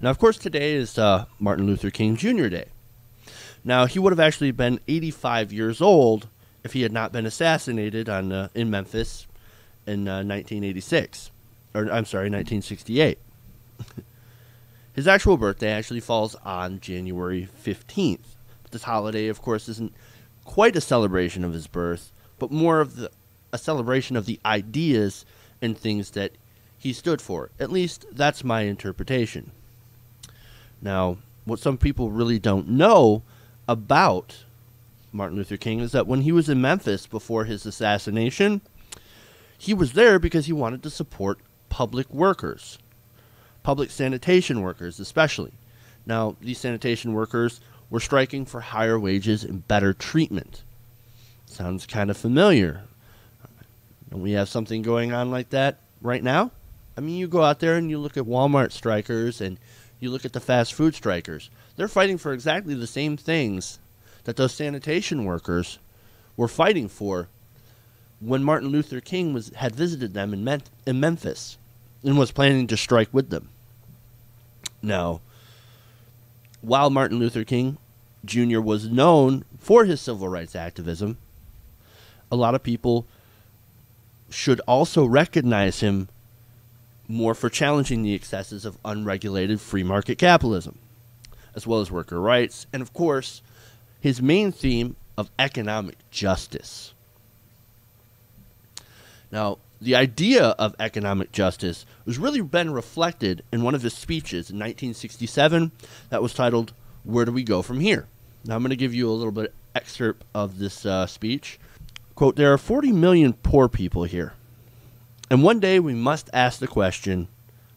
Now, of course, today is Martin Luther King Jr. Day. Now, he would have actually been 85 years old if he had not been assassinated in Memphis in 1986. Or, I'm sorry, 1968. His actual birthday actually falls on January 15th. This holiday, of course, isn't quite a celebration of his birth, but more of a celebration of the ideas and things that he stood for. At least that's my interpretation. Now, what some people really don't know about Martin Luther King is that when he was in Memphis before his assassination, he was there because he wanted to support public workers, public sanitation workers especially. Now, these sanitation workers were striking for higher wages and better treatment. Sounds kind of familiar. Don't we have something going on like that right now? I mean, you go out there and you look at Walmart strikers and you look at the fast food strikers. They're fighting for exactly the same things that those sanitation workers were fighting for when Martin Luther King had visited them in Memphis and was planning to strike with them. Now, while Martin Luther King Jr. was known for his civil rights activism, a lot of people should also recognize him more for challenging the excesses of unregulated free market capitalism, as well as worker rights, and of course, his main theme of economic justice. Now, the idea of economic justice was really been reflected in one of his speeches in 1967 that was titled, "Where Do We Go From Here?" Now, I'm going to give you a little bit excerpt of this speech. Quote, "There are 40 million poor people here. And one day we must ask the question,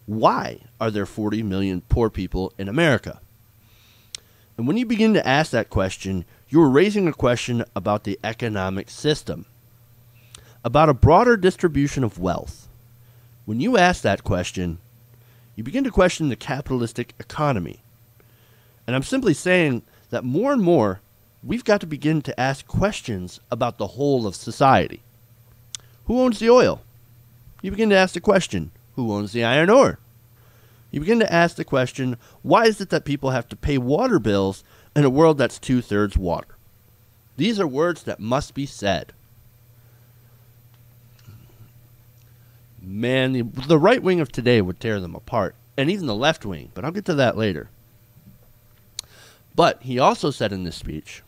why are there 40 million poor people in America? And when you begin to ask that question, you are raising a question about the economic system, about a broader distribution of wealth. When you ask that question, you begin to question the capitalistic economy. And I'm simply saying that more and more, we've got to begin to ask questions about the whole of society. Who owns the oil? You begin to ask the question, who owns the iron ore? You begin to ask the question, why is it that people have to pay water bills in a world that's 2/3 water? These are words that must be said. Man, the right wing of today would tear them apart, and even the left wing, but I'll get to that later. But he also said in this speech,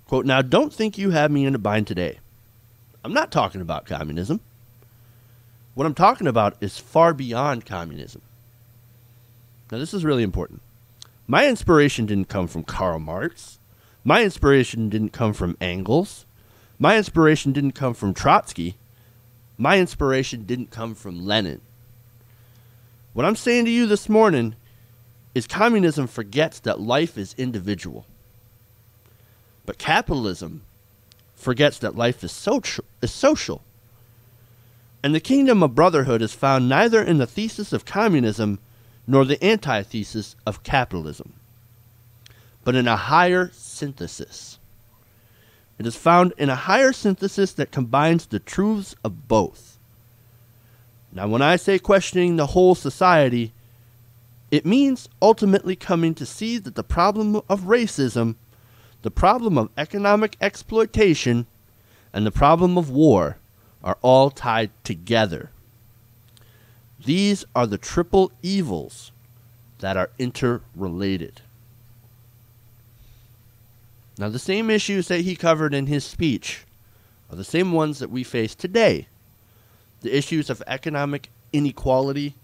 quote, "Now don't think you have me in a bind today. I'm not talking about communism. What I'm talking about is far beyond communism." Now, this is really important. My inspiration didn't come from Karl Marx. My inspiration didn't come from Engels. My inspiration didn't come from Trotsky. My inspiration didn't come from Lenin. What I'm saying to you this morning is communism forgets that life is individual. But capitalism forgets that life is social. And the kingdom of brotherhood is found neither in the thesis of communism nor the antithesis of capitalism, but in a higher synthesis. It is found in a higher synthesis that combines the truths of both. Now, when I say questioning the whole society, it means ultimately coming to see that the problem of racism, the problem of economic exploitation, and the problem of war are all tied together. These are the triple evils that are interrelated. Now, the same issues that he covered in his speech are the same ones that we face today. The issues of economic inequality,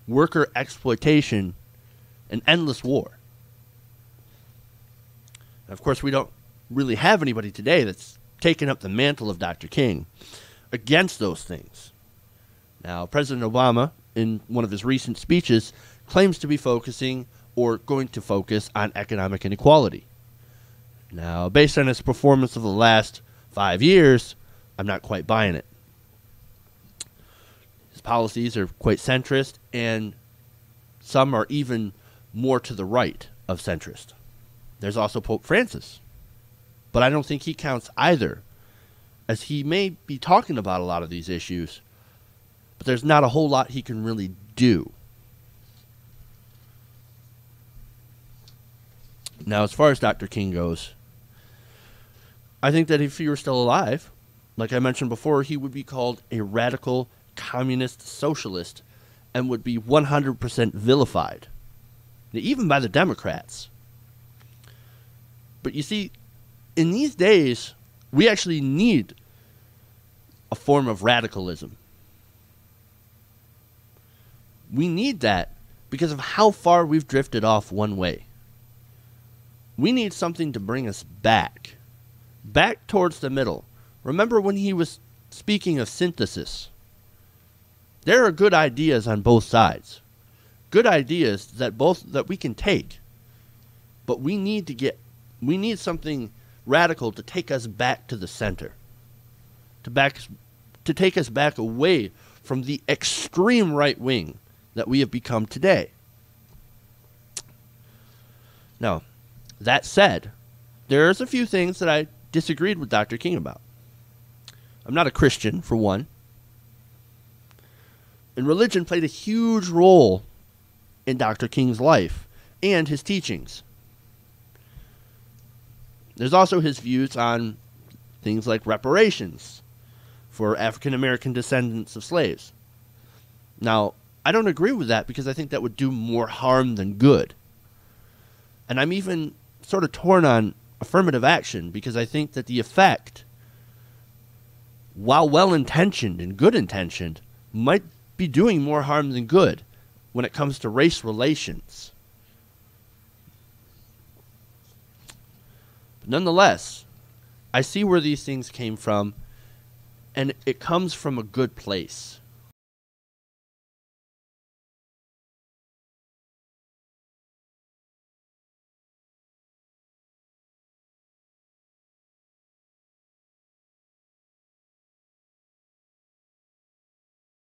worker exploitation, and endless war. Now, of course, we don't really have anybody today that's taken up the mantle of Dr. King against those things. Now, President Obama, in one of his recent speeches, claims to be focusing or going to focus on economic inequality. Now, based on his performance of the last 5 years, I'm not quite buying it. His policies are quite centrist, and some are even more to the right of centrist. There's also Pope Francis, but I don't think he counts either, as he may be talking about a lot of these issues, but there's not a whole lot he can really do. Now, as far as Dr. King goes, I think that if he were still alive, like I mentioned before, he would be called a radical communist socialist and would be 100% vilified, even by the Democrats. But you see, in these days, we actually need a form of radicalism. We need that because of how far we've drifted off one way. We need something to bring us back towards the middle. Remember when he was speaking of synthesis? There are good ideas on both sides. Good ideas that we can take. But we need something radical to take us back to the center. To take us back away from the extreme right wing that we have become today. Now, that said, there's a few things that I disagreed with Dr. King about. I'm not a Christian, for one. And religion played a huge role in Dr. King's life and his teachings. There's also his views on things like reparations for African American descendants of slaves. Now, I don't agree with that because I think that would do more harm than good. And I'm even sort of torn on affirmative action because I think that the effect, while well-intentioned and good-intentioned, might be doing more harm than good when it comes to race relations. But nonetheless, I see where these things came from, and it comes from a good place.